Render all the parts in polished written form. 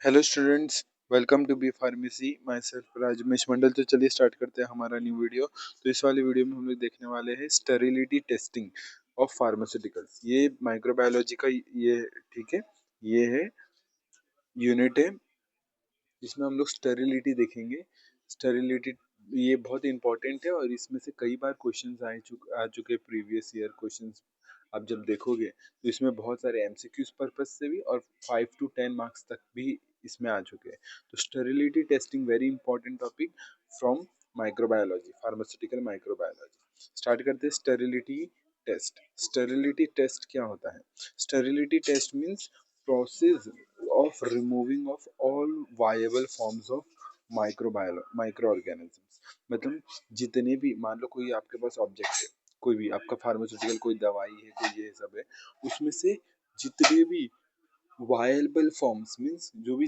Hello students, welcome to B pharmacy. Myself Rajmesh Mandal. तो चलिए start करते हैं हमारा न्यू वीडियो। तो इस वाले वीडियो में हम लोग देखने वाले हैं स्टेरिलिटी टेस्टिंग ऑफ फार्मास्यूटिकल्स। ये माइक्रोबायोलॉजी का ये ठीक है, ये है यूनिट है। इसमें हम लोग स्टेरिलिटी देखेंगे। स्टेरिलिटी ये बहुत इंपॉर्टेंट है और इसमें से कई बार क्वेश्चंस आ चुके प्रीवियस ईयर क्वेश्चंस। आप जब देखोगे तो इसमें बहुत सारे एमसीक्यूज पर्पज से भी और 5 to 10 मार्क्स तक भी इसमें आ चुके हैं। तो sterility testing very important topic from microbiology, pharmaceutical microbiology. Start करते हैं स्टेरिलिटी टेस्ट। स्टेरिलिटी टेस्ट क्या होता है? Sterility test means process of removing of all viable forms of microorganisms। मतलब जितने भी, मान लो कोई आपके पास ऑब्जेक्ट है, कोई भी आपका फार्मास्यूटिकल कोई दवाई है, कोई ये सब है, उसमें से जितने भी वायबल फॉर्म्स मीन्स जो भी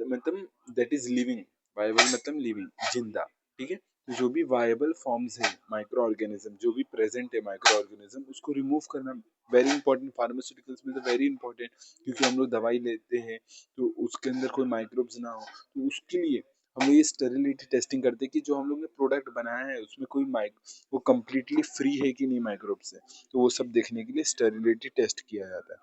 मतलब दैट इज लिविंग, वायबल मतलब लिविंग, जिंदा, ठीक है। तो जो भी वायबल फॉर्म्स है माइक्रो ऑर्गेनिज्म, जो भी प्रेजेंट है माइक्रो ऑर्गेनिज्म, उसको रिमूव करना वेरी इंपॉर्टेंट। फार्मास्यूटिकल्स में तो वेरी इंपॉर्टेंट, क्योंकि हम लोग दवाई लेते हैं तो उसके अंदर कोई माइक्रोब्स ना हो, तो उसके लिए हम लोग ये स्टेरिलिटी टेस्टिंग करते हैं कि जो हम लोग ने प्रोडक्ट बनाया है उसमें कोई वो कम्प्लीटली फ्री है कि नहीं माइक्रोब से। तो वो सब देखने के लिए स्टेरिलिटी टेस्ट किया जाता है।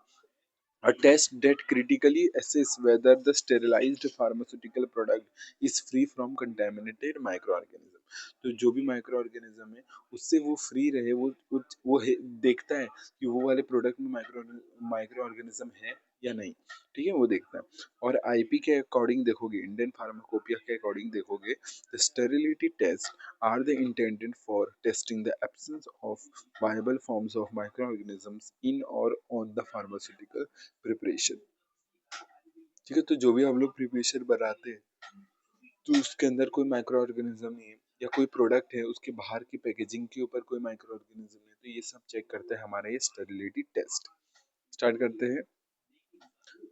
A test that critically assess whether the sterilized pharmaceutical product is free from contaminated microorganism। तो जो भी माइक्रो ऑर्गेनिज्म है उससे वो फ्री रहे, देखता है कि वो वाले प्रोडक्ट में माइक्रो ऑर्गेनिज्म है या नहीं, ठीक है, वो देखता है। और आईपी के अकॉर्डिंग देखोगे, इंडियन फार्माकोपिया के अकॉर्डिंग देखोगे, the sterility test are they intended for testing the absence of viable forms of microorganisms in or on the pharmaceutical preparation. ठीक है, तो जो भी हम लोग प्रिपरेशन बनाते हैं तो उसके अंदर कोई माइक्रो ऑर्गेनिज्म नहीं है, या कोई प्रोडक्ट है उसके बाहर की पैकेजिंग के ऊपर कोई माइक्रो ऑर्गेनिज्म है, तो ये सब चेक करते हैं हमारा ये स्टेरिलिटी टेस्ट। स्टार्ट करते हैं।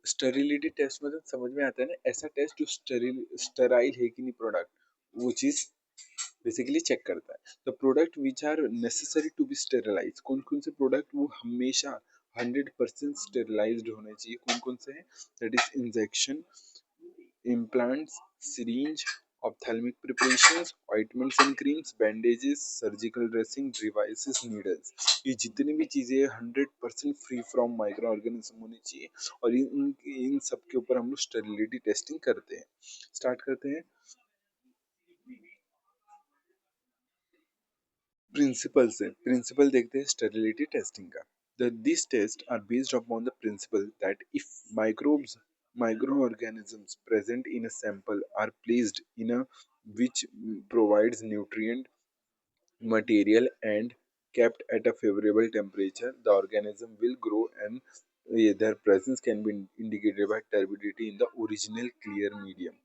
स्टेरिलिटी टेस्ट मतलब समझ में आता है ना, ऐसा टेस्ट जो स्टेराइल है कि नहीं प्रोडक्ट, वो चीज बेसिकली चेक करता है। The product which are necessary to be sterilise, कौन कौन से प्रोडक्ट वो हमेशा 100% स्टेरिलाइज्ड होने चाहिए, कौन कौन से हैं? That is injection, implants, syringe, ophthalmic preparations, ointments and creams, bandages, surgical dressing, devices, needles। ये जितनी भी चीजें 100% फ्री फ्रॉम माइक्रो ऑर्गेनिज्म होनी चाहिए, और इन सब के ऊपर हम लोग स्टेरिलिटी टेस्टिंग करते हैं। स्टार्ट करते हैं। प्रिंसिपल से प्रिंसिपल देखते हैं स्टेरिलिटी टेस्टिंग का। These tests are based upon the principle that if microorganisms present in a sample are placed in a which provides nutrient material and kept at a favorable temperature, the organism will grow, and their presence can be indicated by turbidity in the original clear medium।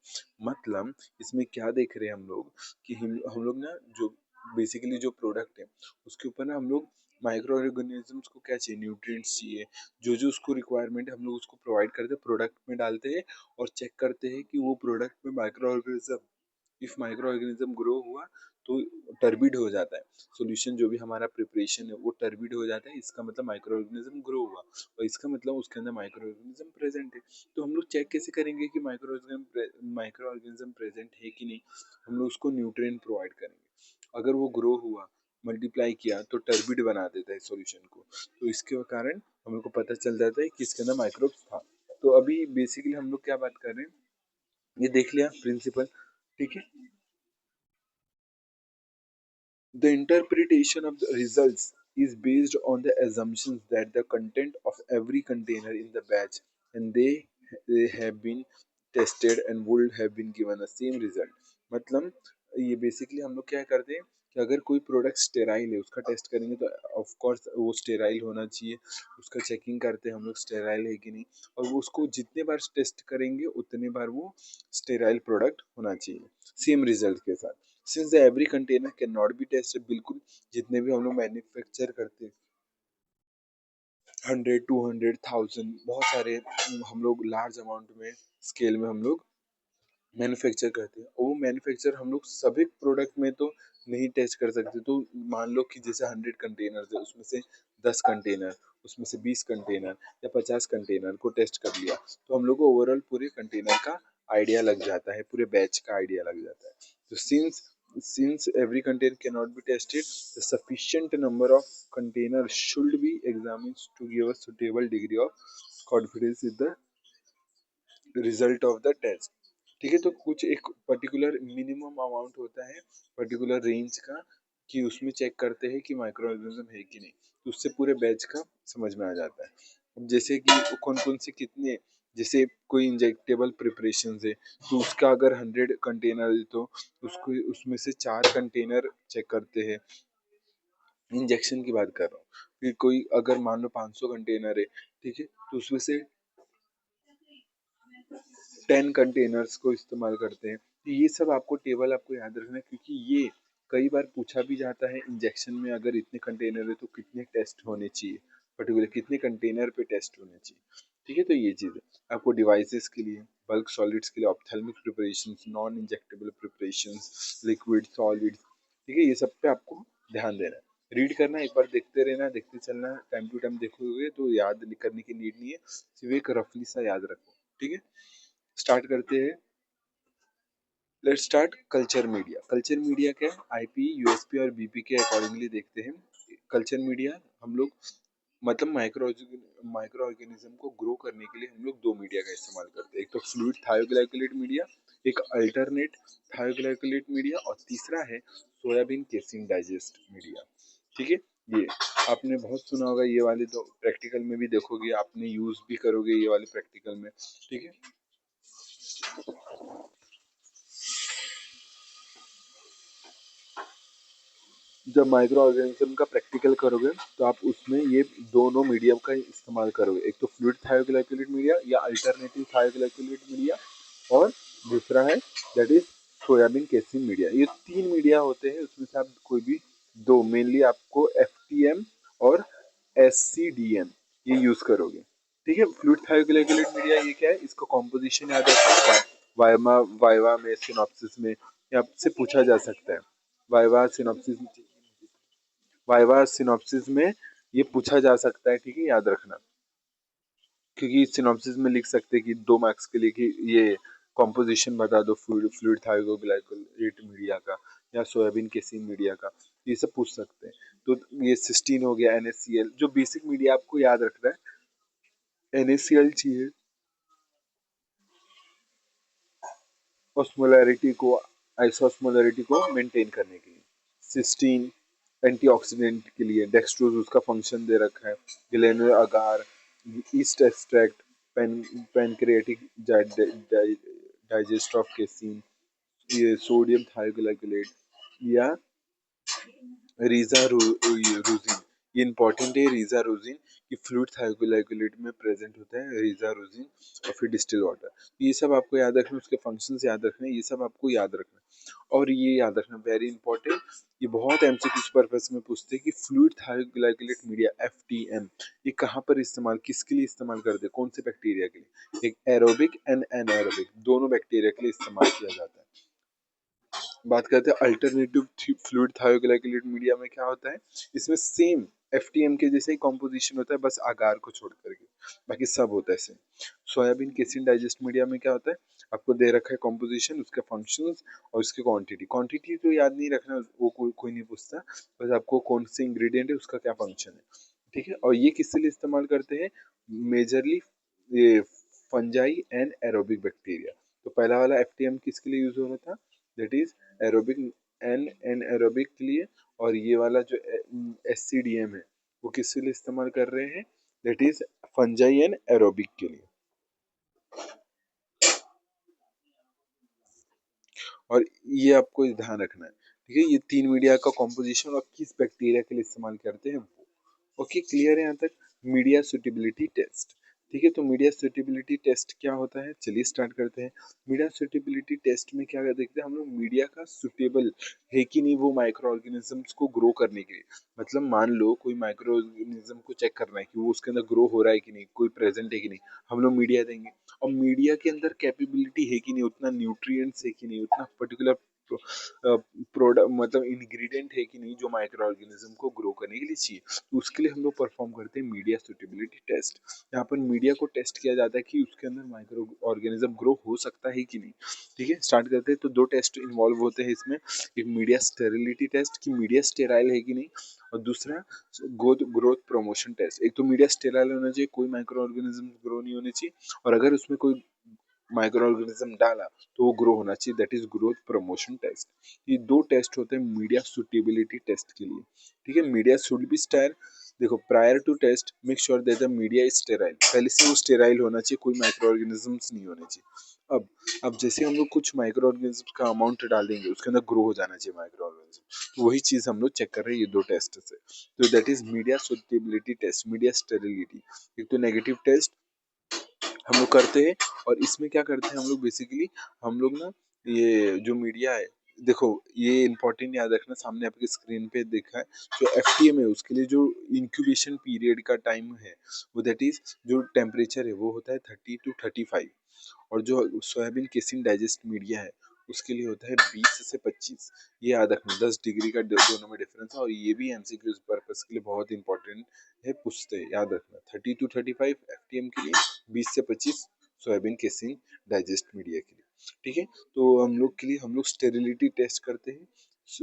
मतलब इसमें क्या देख रहे हैं हम लोग कि हम लोग ना, जो बेसिकली जो प्रोडक्ट है उसके ऊपर ना हम लोग माइक्रो ऑर्गेनिजम्स को क्या चाहिए, न्यूट्रिएंट्स चाहिए, जो जो उसको रिक्वायरमेंट है हम लोग उसको प्रोवाइड करते हैं, प्रोडक्ट में डालते हैं और चेक करते हैं कि वो प्रोडक्ट में micro organism, if micro organism grow हुआ तो टर्बिड हो जाता है। सॉल्यूशन जो भी हमारा प्रिपरेशन है वो टर्बिड हो जाता है, इसका मतलब माइक्रो ऑर्गेनिज्म ग्रो हुआ, और इसका मतलब उसके अंदर माइक्रो ऑर्गेनिज्म प्रेजेंट है। तो हम लोग चेक कैसे करेंगे कि माइक्रो ऑर्गेनिज्म प्रेजेंट है कि नहीं? हम लोग उसको न्यूट्रिएंट प्रोवाइड करेंगे। अगर वो ग्रो हुआ, मल्टीप्लाई किया, तो टर्बिड बना देता है सॉल्यूशन को, तो इसके कारण हम लोग को पता चल जाता है कि इसके अंदर माइक्रोब्स था। तो अभी बेसिकली हम लोग क्या बात कर रहे हैं, ये देख लिया प्रिंसिपल, ठीक है। The interpretation of the results is based on the assumptions that the content of every container in the batch and they have been tested and would have been given the same result। मतलब ये basically हम लोग क्या करते हैं कि अगर कोई प्रोडक्ट स्टेराइल है उसका टेस्ट करेंगे तो ऑफ कोर्स वो स्टेराइल होना चाहिए, उसका चेकिंग करते हैं हम लोग स्टेराइल है कि नहीं, और वो उसको जितने बार टेस्ट करेंगे उतने बार वो स्टेराइल प्रोडक्ट होना चाहिए सेम रिजल्ट के साथ। Since the every container can not be tested, बिल्कुल जितने भी हम लोग मैन्युफैक्चर करते हैं 100, 200, 1000, बहुत सारे हम लोग लार्ज अमाउंट में स्केल में हम लोग मैन्युफैक्चर करते हैं, और वो मैन्युफैक्चर हम लोग सभी प्रोडक्ट में तो नहीं टेस्ट कर सकते। तो मान लो कि जैसे 100 कंटेनर है, उसमें से 10 कंटेनर, उसमें से 20 कंटेनर या 50 कंटेनर को टेस्ट कर लिया, तो हम लोग को ओवरऑल पूरे कंटेनर का आइडिया लग जाता है, पूरे बैच का आइडिया लग जाता है। तो since every container cannot be tested, the sufficient number of containers should be examined to give a suitable degree of confidence in the result of the test। ठीक है, तो कुछ एक पर्टिकुलर मिनिमम अमाउंट होता है, पर्टिकुलर रेंज का, कि उसमें चेक करते हैं कि माइक्रो ऑर्गेनिज्म है कि नहीं, तो उससे पूरे बैच का समझ में आ जाता है। अब जैसे कि कौन कौन से कितने, जैसे कोई इंजेक्टेबल प्रिपरेशन है तो उसका अगर 100 कंटेनर है तो उसको उसमें से 4 कंटेनर चेक करते हैं, इंजेक्शन की बात कर रहा हूँ। फिर कोई अगर मान लो 500 कंटेनर है, ठीक है, तो उसमें से 10 कंटेनर्स को इस्तेमाल करते हैं। तो ये सब आपको टेबल आपको याद रखना है, क्योंकि ये कई बार पूछा भी जाता है इंजेक्शन में, अगर इतने कंटेनर है तो कितने टेस्ट होने चाहिए, पर्टिकुलर कितने कंटेनर पे टेस्ट होने चाहिए। ठीक है, तो ये चीज़ है। आपको डिवाइसेस के लिए, बल्क सॉलिड्स के लिए, ophthalmic preparations, non injectable preparations, liquid solids, ठीक है, ये सब पे आपको ध्यान देना है। रीड करना, एक बार देखते रहना, देखते चलना, टाइम टू टाइम देखोगे तो याद करने की नीड नहीं है, सिर्फ एक रफली सा याद रखो। ठीक है, स्टार्ट करते हैं। Let's start culture media. Culture media क्या है? आईपी, यूएसपी और बीपी के अकॉर्डिंगली देखते हैं। कल्चर मीडिया हम लोग मतलब माइक्रो ऑर्गेनिज्म को ग्रो करने के लिए हम लोग दो मीडिया का इस्तेमाल करते हैं। एक तो फ्लूइड थायोग्लाइकोलेट मीडिया, एक अल्टरनेट थायोग्लाइकोलेट मीडिया, और तीसरा है सोयाबीन केसिन डाइजेस्ट मीडिया। ठीक है, ये आपने बहुत सुना होगा, ये वाले तो प्रैक्टिकल में भी देखोगे, आपने यूज भी करोगे ये वाले प्रैक्टिकल में। ठीक है, जब माइक्रो ऑर्गेनिज्म का प्रैक्टिकल करोगे तो आप उसमें ये दोनों मीडियम का इस्तेमाल करोगे, एक तो फ्लूइड थायोग्लाइकोलेट मीडिया या अल्टरनेटिव थायोग्लाइकोलेट मीडिया, और दूसरा है that is soybean casein media. ये तीन मीडिया होते हैं, उसमें से आप कोई भी दो, मेनली आपको एफटीएम और एससीडीएम ये यूज करोगे। ठीक है, फ्लूइड थायोग्लाइकोलेट मीडिया ये क्या है, इसका कॉम्पोजिशन याद रखना है। वाइवा वाइवा में, सिनॉप्सिस में, ये आपसे पूछा जा सकता है। वाइवा सिनॉप्सिस वाइवा सिनॉप्सिस में ये पूछा जा सकता है। ठीक है, याद रखना, क्योंकि सिनॉप्सिस में लिख सकते हैं कि 2 मार्क्स के लिए कि ये कॉम्पोजिशन बता दो फ्लूइड फ्लूइड थायोग्लाइकोलेट मीडिया का या सोयाबीन केसिन मीडिया का, ये सब पूछ सकते हैं। तो ये सिस्टीन हो गया, NaCl, जो बेसिक मीडिया आपको याद रखना है। NaCl चाहिए ऑस्मोलैरिटी को, आइसोस्मोलैरिटी को मेंटेन करने के लिए। सिस्टीन एंटीऑक्सीडेंट के लिए, डेक्सट्रोज उसका फंक्शन दे रखा है, granular agar, yeast extract, pancreatic digest of casein, ये सोडियम थायोग्लाइकोलेट या रीजा रूजिन, ये इंपॉर्टेंट है रीजा रूजिन, कि फ्लूइड थायोग्लाइकोलेट में प्रेजेंट होता है रीजा रूजिन, और फिर डिस्टिल वाटर। ये सब आपको याद रखना, उसके फंक्शंस याद रखने, ये सब आपको याद रखना। और ये याद रखना वेरी इंपॉर्टेंट, ये बहुत एमसीक्यू पर्पस में पूछते हैं कि फ्लूइड थायोग्लाइकोलेट मीडिया एफटीएम ये कहाँ पर इस्तेमाल, किसके लिए इस्तेमाल करते हैं, कौन से बैक्टीरिया के लिए? एक एरोबिक एंड एनएरोबिक दोनों बैक्टीरिया के लिए इस्तेमाल किया जाता है। बात करते हैं अल्टरनेटिव फ्लूइड थायोग्लाइकोलेट मीडिया में, क्या होता है इसमें सेम एफटीएम के जैसे ही कॉम्पोजिशन होता है, बस आगार को छोड़ करके, बाकी सब होता है same. Soybean casein digest media में क्या होता है, आपको दे रखा है कॉम्पोजिशन, उसके फंक्शंस और उसकी क्वांटिटी। क्वांटिटी तो याद नहीं रखना, वो कोई नहीं पूछता, बस आपको कौन से इंग्रेडिएंट है, उसका क्या फंक्शन है। ठीक है, और ये किसके लिए इस्तेमाल करते हैं, मेजरली ये फंजाई एंड एरोबिक बैक्टीरिया। तो पहला वाला एफटीएम किसके लिए यूज हो रहा था, that is aerobic and anaerobic के लिए, और ये वाला जो एससीडीएम है वो किसके लिए इस्तेमाल कर रहे हैं, that is fungi and aerobic के लिए। और ये आपको ध्यान रखना है। ठीक है, ये तीन मीडिया का कॉम्पोजिशन और किस बैक्टीरिया के लिए इस्तेमाल करते हैं वो। ओके, क्लियर है यहाँ तक? Media suitability test. ठीक है, तो मीडिया सुटेबिलिटी टेस्ट क्या होता है, चलिए स्टार्ट करते हैं। मीडिया सुटेबिलिटी टेस्ट में क्या देखते हैं हम लोग, मीडिया का सुटेबल है कि नहीं वो माइक्रो ऑर्गेनिजम्स को ग्रो करने के लिए। मतलब मान लो कोई माइक्रो ऑर्गेनिज्म को चेक करना है कि वो उसके अंदर ग्रो हो रहा है कि नहीं, कोई प्रेजेंट है कि नहीं, हम लोग मीडिया देंगे। और मीडिया के अंदर कैपेबिलिटी है कि नहीं, उतना न्यूट्रिएंट्स है कि नहीं, उतना पर्टिकुलर प्रोडक्ट मतलब इंग्रेडिएंट है कि नहीं जो माइक्रो ऑर्गेनिज्म को ग्रो करने के लिए चाहिए। तो उसके लिए हम लोग परफॉर्म करते हैं मीडिया सुटेबिलिटी टेस्ट। यहाँ पर मीडिया को टेस्ट किया जाता है कि उसके अंदर माइक्रो ऑर्गेनिज्म ग्रो हो सकता है कि नहीं। ठीक है, स्टार्ट करते हैं। तो दो टेस्ट इन्वॉल्व होते हैं इसमें, एक मीडिया स्टेरिलिटी टेस्ट कि मीडिया स्टेराइल है कि नहीं, और दूसरा ग्रोथ ग्रोथ प्रमोशन टेस्ट। एक तो मीडिया स्टेराइल होना चाहिए, कोई माइक्रो ऑर्गेनिज्म ग्रो नहीं होने चाहिए, और अगर उसमें कोई माइक्रो ऑर्गेनिज्म डाला तो वो ग्रो होना चाहिए, that is growth promotion test. ये दो टेस्ट होते हैं मीडिया सुटेबिलिटी टेस्ट के लिए। ठीक है, मीडिया शुड बी स्टेराइल। देखो, prior to test make sure that the media is sterile, पहले से वो स्टेराइल होना चाहिए, कोई माइक्रो ऑर्गेनिजम्स नहीं होने चाहिए। अब जैसे हम लोग कुछ माइक्रो ऑर्गेनिज्म का अमाउंट डालेंगे, उसके अंदर ग्रो हो जाना चाहिए माइक्रो ऑर्गेनिज्म, तो वही चीज हम लोग चेक कर रहे हैं ये दो टेस्ट से। तो that is media suitability test, media sterility. एक तो नेगेटिव टेस्ट हम लोग करते हैं, और इसमें क्या करते हैं हम लोग बेसिकली, हम लोग ना ये जो मीडिया है, देखो ये इंपॉर्टेंट याद रखना, सामने आपकी स्क्रीन पे देखा है जो एफटीएम है, उसके लिए जो इंक्यूबेशन पीरियड का टाइम है वो दैट इज, जो टेम्परेचर है वो होता है 30 to 35, और जो सोयाबीन केसिन डाइजेस्ट मीडिया है उसके लिए होता है 20 से 25। ये याद रखना, 10 डिग्री का दोनों में डिफरेंस है, और ये भी एमसीक्यू पर्पज के लिए बहुत इंपॉर्टेंट है, पूछते हैं, याद रखना 30 to 35 एफटीएम के लिए, 20 से 25 सोयाबीन केसिन डाइजेस्ट मीडिया के लिए। ठीक है, तो हम लोग के लिए हम लोग स्टेरिलिटी टेस्ट करते हैं।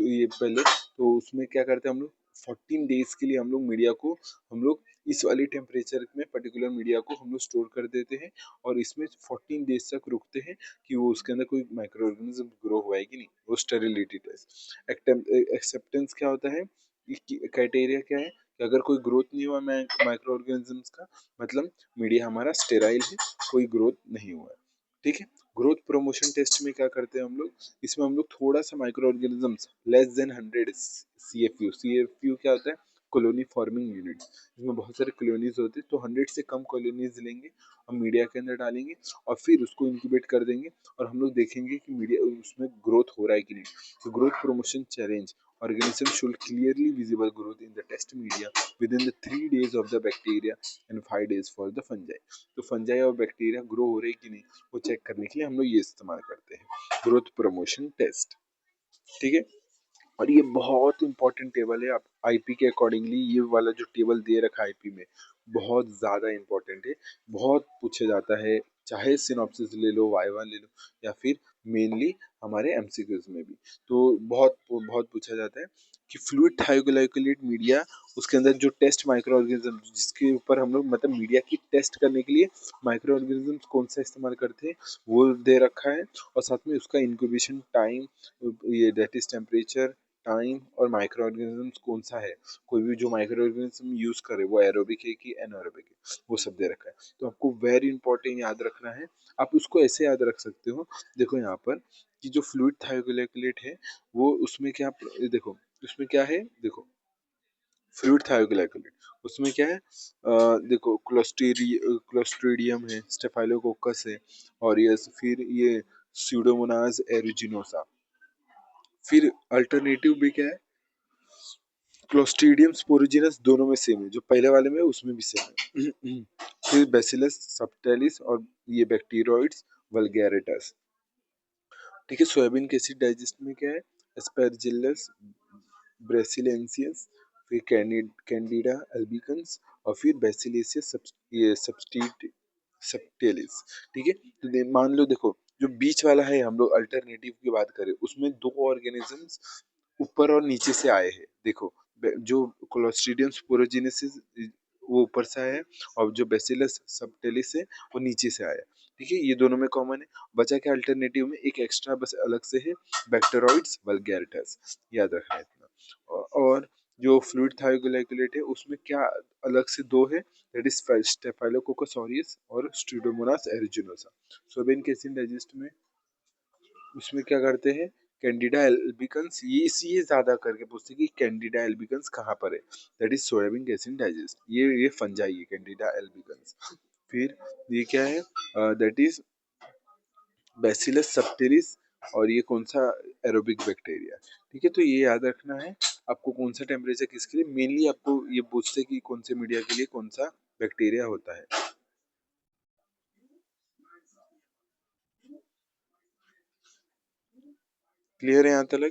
ये पहले तो उसमें क्या करते हैं हम लोग, 14 डेज के लिए हम लोग मीडिया को, हम लोग इस वाले टेम्परेचर में पर्टिकुलर मीडिया को हम लोग स्टोर कर देते हैं, और इसमें 14 डेज तक रुकते हैं कि वो उसके अंदर कोई माइक्रो ऑर्गेनिज्म ग्रो हुआ है कि नहीं, वो स्टेरिलिटी टेस्ट। एक्सेप्टेंस क्या होता है, क्राइटेरिया क्या है कि अगर कोई ग्रोथ नहीं हुआ माइक्रो ऑर्गेनिजम्स का, मतलब मीडिया हमारा स्टेराइल है, कोई ग्रोथ नहीं हुआ है। ठीक है, ग्रोथ प्रमोशन टेस्ट में क्या करते हैं हम लोग, इसमें हम लोग थोड़ा सा micro organisms less than 100 CFU, CFU क्या होता है, कॉलोनी फॉर्मिंग यूनिट, इसमें बहुत सारे कॉलोनीज होते हैं, तो 100 से कम कॉलोनीज लेंगे और मीडिया के अंदर डालेंगे, और फिर उसको इंक्यूबेट कर देंगे, और हम लोग देखेंगे कि मीडिया उसमें ग्रोथ हो रहा है कि नहीं। तो growth promotion challenge, organism should clearly visible growth in the test media within the 3 days of the bacteria and 5 days for the fungi। तो फंजाई और बैक्टीरिया ग्रो हो रहे कि नहीं वो चेक करने के लिए हम लोग ये इस्तेमाल करते हैं, ग्रोथ प्रमोशन टेस्ट। ठीक है, और ये बहुत इंपॉर्टेंट टेबल है, आप आईपी के अकॉर्डिंगली ये वाला जो टेबल दे रखा है आईपी में बहुत ज़्यादा इंपॉर्टेंट है, बहुत पूछा जाता है, चाहे सिनॉप्सिस ले लो, वाइवा ले लो, या फिर मेनली हमारे एमसीक्यूज में भी, तो बहुत बहुत पूछा जाता है कि फ्लूइड थायोग्लाइकोलेट मीडिया, उसके अंदर जो टेस्ट माइक्रो ऑर्गेनिज्म जिसके ऊपर हम लोग मतलब मीडिया की टेस्ट करने के लिए माइक्रो ऑर्गेनिज्म कौन सा इस्तेमाल करते हैं वो दे रखा है, और साथ में उसका इंक्यूबेशन टाइम, ये दैट इज टेम्परेचर, टाइम, और माइक्रो ऑर्गेनिज्म कौन सा है, कोई भी जो माइक्रो ऑर्गेनिज्म यूज करे वो एरोबिक है कि एनारोबिक है, वो सब दे रखा है। तो आपको वेरी इंपॉर्टेंट याद रखना है, आप उसको ऐसे याद रख सकते हो, देखो यहाँ पर कि जो फ्लूइड थायोग्लाइकोलेट है वो उसमें क्या, देखो उसमें क्या है, देखो फ्लूइड थायोग्लाइकोलेट उसमें क्या है, देखो क्लोस्ट्रीडियम है, स्टेफाइलोकोकस है, और ये फिर ये स्यूडोमोनास एरिजिनोसा, फिर अल्टरनेटिव भी क्या है, क्लोस्ट्रीडियम स्पोरोजिनस, दोनों में सेम है, जो पहले वाले में उसमें भी सेम है। फिर बेसिलस सबटिलिस, और ये बैक्टीरियोइड्स वल्गैरिटास। ठीक है, सोयाबीन के एसिड डाइजेस्ट में क्या है, एस्पेरजिलस ब्रेसिलेंसियस, फिर कैंडिडा अल्बिकन्स, और फिर बैसिलियस ये सबटिलिस। ठीक है, तो मान लो देखो जो बीच वाला है, हम लोग अल्टरनेटिव की बात करें उसमें दो ऑर्गेनिजम्स ऊपर और नीचे से आए हैं, देखो जो क्लोस्ट्रीडियम स्पोरोजेनेसिस वो ऊपर से आया है, और जो बेसिलस सबटिलिस है वो नीचे से आया है। ठीक है, ये दोनों में कॉमन है, बचा क्या अल्टरनेटिव में एक एक्स्ट्रा बस अलग से है, बैक्टेरॉइड्स वल्गैरिटास, याद रखना है इतना। और जो फ्लूइड थायोग्लाइकोलेट है उसमें क्या अलग से दो है, दैट इज स्टेफाइलोकोकस ऑरियस और स्ट्यूडोमोनास एरिजिनोसा। सोयाबीन केसिन डाइजेस्ट में उसमें क्या करते हैं, कैंडिडा एल्बिकन्स, ये इसलिए ज्यादा करके पूछते हैं कि कैंडिडा एल्बिकन्स कहाँ पर है, that is soybean casein digest, ये फंजाई है कैंडिडा एल्बिकन्स। फिर ये क्या है, दैट इज बैसिलस सबटिलिस, और ये कौन सा, एरोबिक बैक्टीरिया। ठीक है, तो ये याद रखना है आपको कौन सा टेम्परेचर किसके लिए, मेनली आपको ये पूछते हैं कि कौन से मीडिया के लिए कौन सा बैक्टीरिया होता है। क्लियर है यहाँ तक?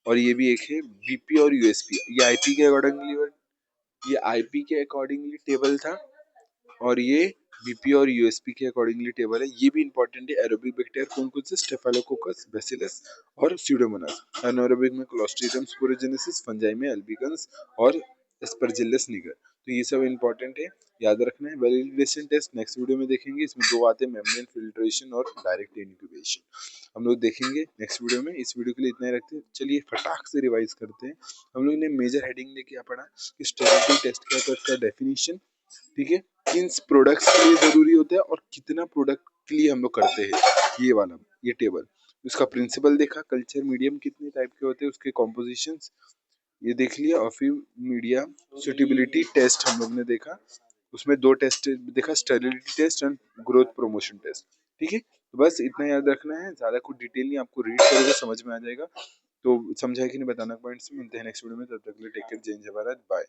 और ये भी एक है बीपी और यूएसपी, ये आईपी के अकॉर्डिंगली, ये आईपी के अकॉर्डिंगली टेबल था, और ये बीपी और यूएसपी के अकॉर्डिंगली टेबल है। ये भी इंपॉर्टेंट है। एरोबिक बैक्टीरिया कौन कौन से? स्टेफाइलोकोकस, बैसिलस और स्यूडोमोनास। एनारोबिक में क्लोस्ट्रीडियम स्पोरोजेनेसिस, फंजाई में अल्बिकन्स और एस्परजिलस निगर। तो ये सब इंपॉर्टेंट है, याद रखना है। वैलिडेशन टेस्ट नेक्स्ट वीडियो में देखेंगे। इसमें दो आते हैं, मेम्ब्रेन फिल्ट्रेशन और डायरेक्ट इनक्यूबेशन। हम लोग देखेंगे नेक्स्ट वीडियो में। इस वीडियो के लिए इतना ही रखते हैं। चलिए फटाक से रिवाइज करते हैं। हम लोग ने मेजर हेडिंग में क्या पढ़ा कि स्टेरिलिटी टेस्ट क्या था, इसका डेफिनेशन, ठीक है, किन प्रोडक्ट्स के लिए जरूरी होता है और कितना प्रोडक्ट के लिए हम लोग करते हैं, ये वाला, ये टेबल। उसका प्रिंसिपल देखा, कल्चर मीडियम कितने टाइप के होते हैं, उसके कॉम्पोजिशंस ये देख लिया, और फिर मीडिया सुटेबिलिटी टेस्ट हम लोग ने देखा। उसमें दो टेस्ट देखा, sterility test and growth promotion test. ठीक है, तो बस इतना याद रखना है, ज्यादा कुछ डिटेल नहीं, आपको रीड करोगे समझ में आ जाएगा। तो समझा है कि नहीं बताना, पॉइंट्स मिलते हैं नेक्स्ट वीडियो में। तब तक के लिए टेक केयर, जय हिंद, जय भारत, बाय।